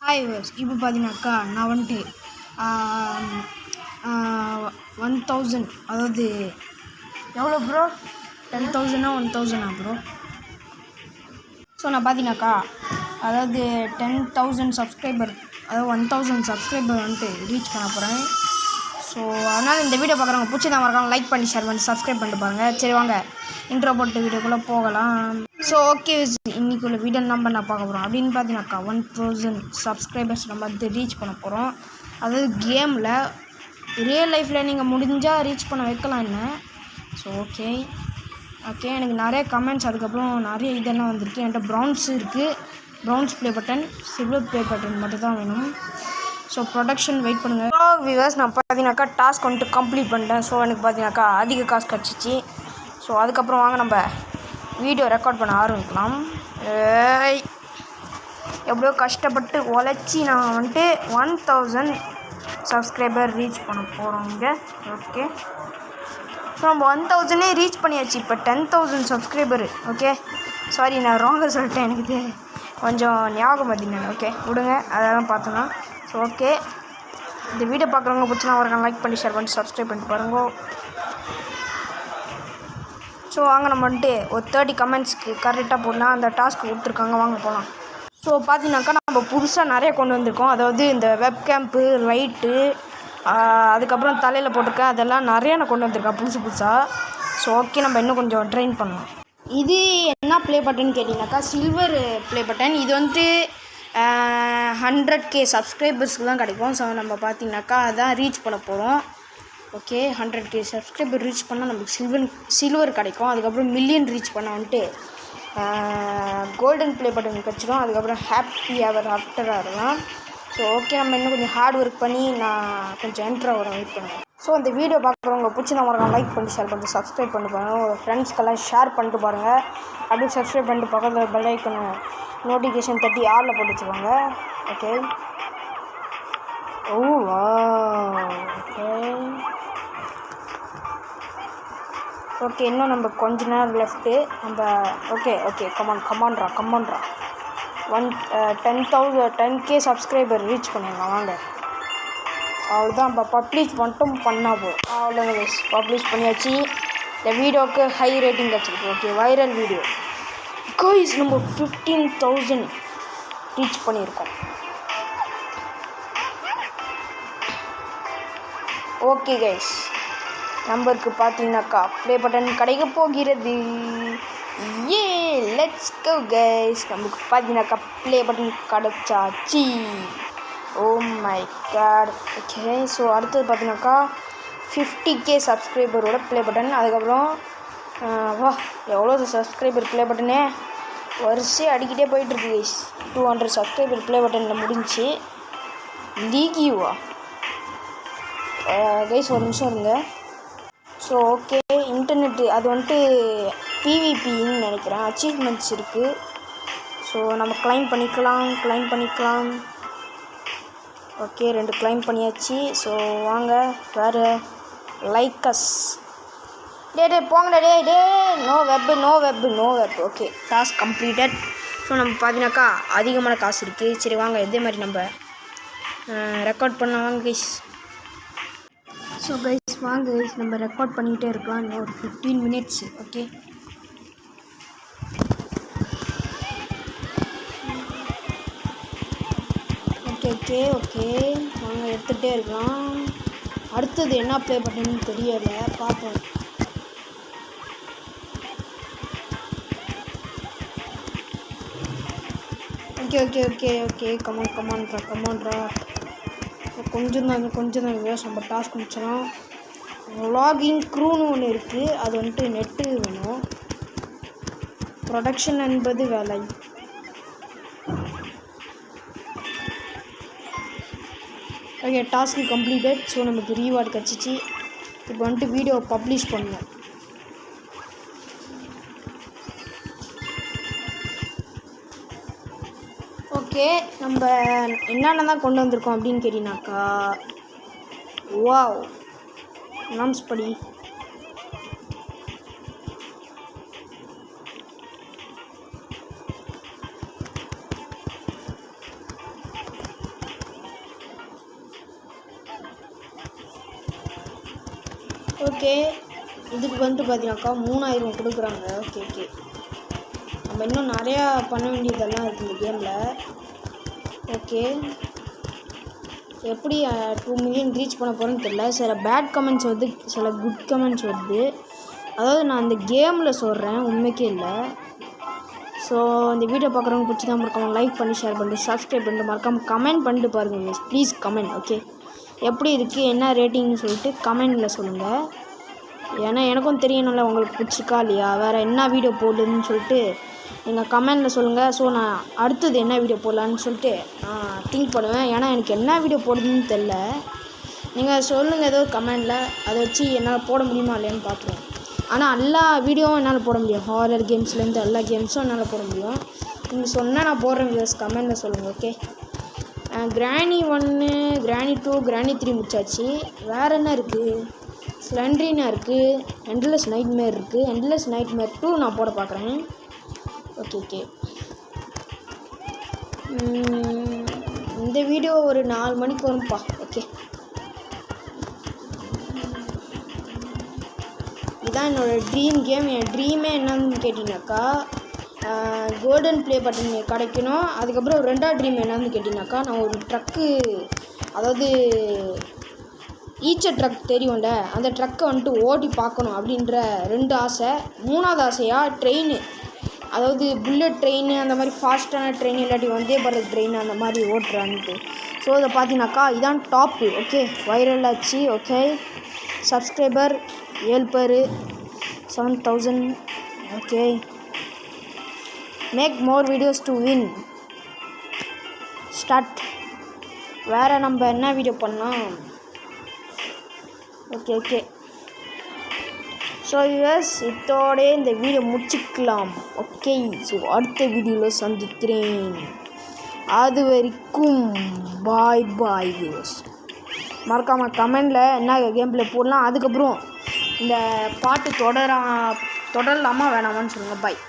Hi viewers, இப்போ பார்த்தீங்கன்னாக்கா நான் வந்துட்டு 1000, அதாவது எவ்வளோ ப்ரோ? 10,000 1000 ப்ரோ? ஸோ நான் பார்த்தீங்கன்னாக்கா அதாவது 10,000 சப்ஸ்கிரைபர், அதாவது 1000 சப்ஸ்கிரைபர் வந்துட்டு ரீச் பண்ண போகிறேன். ஸோ அதனால் இந்த வீடியோ பார்க்குறவங்க பிடிச்சதா மறக்காம லைக் பண்ணி ஷேர் பண்ணி சப்ஸ்கிரைப் பண்ணிட்டு பாருங்கள். சரி வாங்க இன்ட்ரோ போட்டு வீடியோக்குள்ளே போகலாம். ஸோ ஓகே, இன்றைக்கி உள்ள வீடியோ நம்ம நான் பார்க்க போகிறோம் அப்படின்னு பார்த்தீங்கன்னாக்கா 1000 சப்ஸ்கிரைபர்ஸ் நம்ம வந்து ரீச் பண்ண போகிறோம். அதாவது கேமில் ரியல் லைஃப்பில் நீங்கள் முடிஞ்சால் ரீச் பண்ண வைக்கலாம் என்ன. ஸோ ஓகே எனக்கு நிறைய கமெண்ட்ஸ், அதுக்கப்புறம் நிறைய இதெல்லாம் வந்திருக்கு. என்கிட்ட ப்ரௌன்ஸ் இருக்குது, browns play button, silver play button மட்டும் தான் வேணும். ஸோ ப்ரொடக்ஷன் வெயிட் பண்ணுங்கள். வியூவர்ஸ், நான் பார்த்தீங்கன்னாக்கா டாஸ்க் வந்துட்டு கம்ப்ளீட் பண்ணிட்டேன். ஸோ எனக்கு பார்த்தீங்கன்னாக்கா அதிக காசு கிடச்சிச்சு. ஸோ அதுக்கப்புறம் வாங்க நம்ம வீடியோ ரெக்கார்ட் பண்ண ஆரம்பிக்கலாம். எப்படியோ கஷ்டப்பட்டு உழைச்சி நான் வந்துட்டு 1000 சப்ஸ்கிரைபர் ரீச் பண்ண போகிறோங்க. ஓகே, ஸோ நம்ம 1000 ரீச் பண்ணியாச்சு. இப்போ 10,000 சப்ஸ்கிரைபரு. ஓகே, சாரி நான் ராங்காக சொல்லிட்டேன், எனக்கு கொஞ்சம் ஞாபகம் பார்த்தீங்கன்னா. ஓகே விடுங்க, அதெல்லாம் பார்த்தோன்னா. ஸோ ஓகே, இந்த வீடியோ பார்க்குறவங்க பிடிச்சினா வரலாம், லைக் பண்ணி ஷேர் பண்ணி சப்ஸ்கிரைப் பண்ணிட்டு பாருங்க. ஸோ வாங்க நம்ம வந்துட்டு ஒரு 30 கமெண்ட்ஸ்க்கு கரெக்டாக போடலாம். அந்த டாஸ்க் கொடுத்துருக்காங்க, வாங்க போகலாம். ஸோ பார்த்தீங்கன்னாக்கா நம்ம புதுசாக நிறைய கொண்டு வந்திருக்கோம். அதாவது இந்த வெப் கேம்ப்பு, லைட்டு, அதுக்கப்புறம் தலையில் போட்டிருக்கேன், அதெல்லாம் நிறையா நான் கொண்டு வந்திருக்கேன் புதுசாக. ஸோ ஓகே, நம்ம இன்னும் கொஞ்சம் ட்ரெயின் பண்ணலாம். இது என்ன ப்ளே பட்டன் கேட்டிங்கனாக்கா சில்வர் ப்ளே பட்டன். இது வந்துட்டு 100K சப்ஸ்கிரைபர்ஸ்க்கு தான் கிடைக்கும். ஸோ நம்ம பார்த்தீங்கன்னாக்கா அதான் ரீச் பண்ண போகிறோம். ஓகே, 100K சப்ஸ்கிரைபர் ரீச் பண்ணால் நமக்கு சில்வர் கிடைக்கும். அதுக்கப்புறம் மில்லியன் ரீச் பண்ண வந்துட்டு கோல்டன் ப்ளே பட்டன் கிடச்சிடும். அதுக்கப்புறம் ஹாப்பி அவர் ஆஃப்டராக இருக்கலாம். ஸோ ஓகே, நம்ம இன்னும் கொஞ்சம் ஹார்ட் ஒர்க் பண்ணி நான் கொஞ்சம் என்ட்ராக வர வெயிட் பண்ணுவேன். ஸோ அந்த வீடியோ பார்க்குறவங்க பிடிச்சி நான் வரலாம், லைக் பண்ணி ஷேர் பண்ணி சப்ஸ்கிரைப் பண்ணிட்டு பாருங்கள். உங்கள் ஃப்ரெண்ட்ஸ்க்கெல்லாம் ஷேர் பண்ணிட்டு பாருங்கள். அப்படியே சப்ஸ்கிரைப் பண்ணிட்டு பக்கத்தில் பெல் ஐக்கன் நோட்டிஃபிகேஷன் தட்டி ஆளில் போட்டு வச்சுக்கோங்க. ஓகே, ஓகே இன்னும் நம்ம கொஞ்ச நேரம் லெஃப்ட்டு. நம்ம ஓகே கமான்ட்ரா 10K சப்ஸ்கிரைபர் ரீச் பண்ணிடலாம் வாங்க. அவ்வளோதான், நம்ம பப்ளிஷ் மட்டும் பண்ணால் போதும். அவ்வளோதான், பப்ளிஷ் பண்ணியாச்சு. இந்த வீடியோவுக்கு ஹை ரேட்டிங் கிடச்சிருக்கு. ஓகே, வைரல் வீடியோ கைஸ், நம்ம 15,000 ரீச் பண்ணியிருக்கோம். ஓகே கைஸ், நம்பருக்கு பார்த்தீங்கன்னாக்கா ப்ளே பட்டன் கிடைக்க போகிறது. Let's go guys. நமக்கு பார்த்தீங்கன்னாக்கா ப்ளே பட்டன் கிடச்சாச்சு. Oh my god. Okay, so அடுத்தது பார்த்தீங்கன்னாக்கா 50K சப்ஸ்கிரைபரோட ப்ளே பட்டன். அதுக்கப்புறம் எவ்வளோ சப்ஸ்கிரைபர் ப்ளே பட்டனே வரிசை அடிக்கிட்டே போயிட்டுருக்கு கைஸ். 200 சப்ஸ்கிரைபர் ப்ளே பட்டனில் முடிஞ்சு. லீகியூவா கைஸ், ஒரு நிமிஷம் இருங்க. ஸோ ஓகே, இன்டர்நெட்டு அது வந்துட்டு PVPன்னு நினைக்கிறேன், அச்சீவ்மெண்ட்ஸ் இருக்குது. ஸோ நம்ம கிளைம் பண்ணிக்கலாம். ஓகே, 2 கிளைம் பண்ணியாச்சு. ஸோ வாங்க வேறு லைக்கஸ். போங்கடா டே நோ வெப். Okay, task completed. ஸோ நம்ம பார்த்தீங்கன்னாக்கா அதிகமான காசு இருக்குது. சரி வாங்க இதே மாதிரி நம்ம ரெக்கார்ட் பண்ணலாம் வாங்க கைஸ். ஸோ கைஸ் வாங்க கைஸ், நம்ம ரெக்கார்ட் பண்ணிகிட்டே இருக்கலாம் இன்னும் ஒரு 15 மினிட்ஸ். ஓகே வாங்க எடுத்துகிட்டே இருக்கலாம். அடுத்தது என்ன ப்ளே பட்டன்னு தெரியலை, பார்ப்போம். ஓகே கமான்ட்ரா. கொஞ்சம் தான் நம்ம டாஸ்க் முடிச்சிடலாம். வ்ளாகிங் க்ரூன்னு ஒன்று இருக்குது, அது வந்துட்டு நெட்டு வேணும். ப்ரொடக்ஷன் என்பது வேலை. Okay, task completed. ஸோ நமக்கு ரீவார்டு கிடச்சிச்சு. இப்போ வந்துட்டு வீடியோ பப்ளிஷ் பண்ணணும். ஓகே, நம்ம என்னென்ன தான் கொண்டு வந்திருக்கோம் அப்படின்னு கேட்டிங்கனாக்கா, வாவ் நாம்ஸ் படி. ஓகே, இதுக்கு வந்துட்டு பார்த்தீங்கன்னாக்கா 3000 கொடுக்குறாங்க. ஓகே ஓகே, நம்ம இன்னும் நிறையா பண்ண வேண்டியதெல்லாம் இருக்குது இந்த கேமில். ஓகே, எப்படி 2 மில்லியன் ரீச் பண்ண போகிறேன்னு தெரியல. சில பேட் கமெண்ட்ஸ் வருது, சில குட் கமெண்ட்ஸ் வருது. அதாவது நான் இந்த கேமில் சொல்கிறேன், உண்மைக்கே இல்லை. ஸோ இந்த வீடியோ பார்க்குறவங்க பிடிச்சி தான் மறக்காம லைக் பண்ணி, ஷேர் பண்ணிட்டு, சப்ஸ்கிரைப் பண்ணிட்டு, மறக்காமல் கமெண்ட் பண்ணிட்டு பாருங்கள் ப்ளீஸ். கமெண்ட் ஓகே, எப்படி இருக்குது, என்ன ரேட்டிங்னு சொல்லிட்டு கமெண்டில் சொல்லுங்கள். ஏன்னா எனக்கும் தெரியணும்ல உங்களுக்கு பிடிச்சிருக்கா இல்லையா, வேறு என்ன வீடியோ போடுதுன்னு சொல்லிட்டு நீங்கள் கமெண்டில் சொல்லுங்கள். ஸோ நான் அடுத்தது என்ன வீடியோ போடலான்னு சொல்லிட்டு நான் திங்க் பண்ணுவேன். ஏன்னா எனக்கு என்ன வீடியோ போடுதுன்னு தெரில. நீங்கள் சொல்லுங்கள் ஏதோ கமெண்டில், அதை வச்சு என்னால் போட முடியுமா இல்லையான்னு பார்க்குறேன். ஆனால் எல்லா வீடியோவும் என்னால் போட முடியும், ஹாரர் கேம்ஸ்லேருந்து எல்லா கேம்ஸும் என்னால் போட முடியும். நீங்கள் சொன்னால் நான் போடுறேன் வீடியோஸ், கமெண்டில் சொல்லுங்கள். ஓகே, கிராணி 1, கிராணி 2, கிராணி 3 முடிச்சாச்சு. வேறு என்ன இருக்குது, ஸ்லெண்ட்ரினா இருக்குது, எண்ட்லெஸ் நைட்மேர் இருக்குது. எண்ட்லெஸ் நைட்மேர் 2 நான் போட பார்க்குறேன். ஓகே ஓகே, இந்த வீடியோ ஒரு 4 மணிக்கு வரும்ப்பா. ஓகே, இதான் என்னோடய ட்ரீம் கேம். என் ட்ரீமே என்னன்னு கேட்டிங்கனாக்கா, கோல்டன் ப்ளே பட்டன் கிடைக்கணும். அதுக்கப்புறம் 2ஆவது ட்ரீம் என்னன்னு கேட்டிங்கனாக்கா, நான் ஒரு ட்ரக்கு, அதாவது ஈச்சர் ட்ரக் தெரியும்ல, அந்த ட்ரக்கை வந்துட்டு ஓட்டி பார்க்கணும் அப்படின்ற 2 ஆசை. 3ஆவது ஆசையாக ட்ரெயின், அதாவது புல்லட் ட்ரெயின், அந்த மாதிரி ஃபாஸ்ட்டான ட்ரெயின், இல்லாட்டி வந்தே பாரத் ட்ரெயின் அந்த மாதிரி ஓட்டுறான்ட்டு. ஸோ இதை பார்த்தீங்கன்னாக்கா இதான் டாப்பு. ஓகே, வைரல் ஆச்சு. ஓகே, சப்ஸ்கிரைபர் 7 பேர், 7000. Okay, make more videos to win. Start. வேறு நம்ம என்ன வீடியோ பண்ணலாம்? ஓகே ஓகே, ஸோ யூஸ் இதோடே இந்த வீடியோ முடிச்சுக்கலாம். ஓகே, ஸோ அடுத்த வீடியோவில் சந்திக்கிறேன். அது வரைக்கும் பாய் பாய் வியூஸ். மறக்காமல் கமெண்டில் என்ன கேம் பிளே போடலாம், அதுக்கப்புறம் இந்த பாட்டு தொடரலாமா வேணாமான்னு சொல்லுங்கள். பாய்.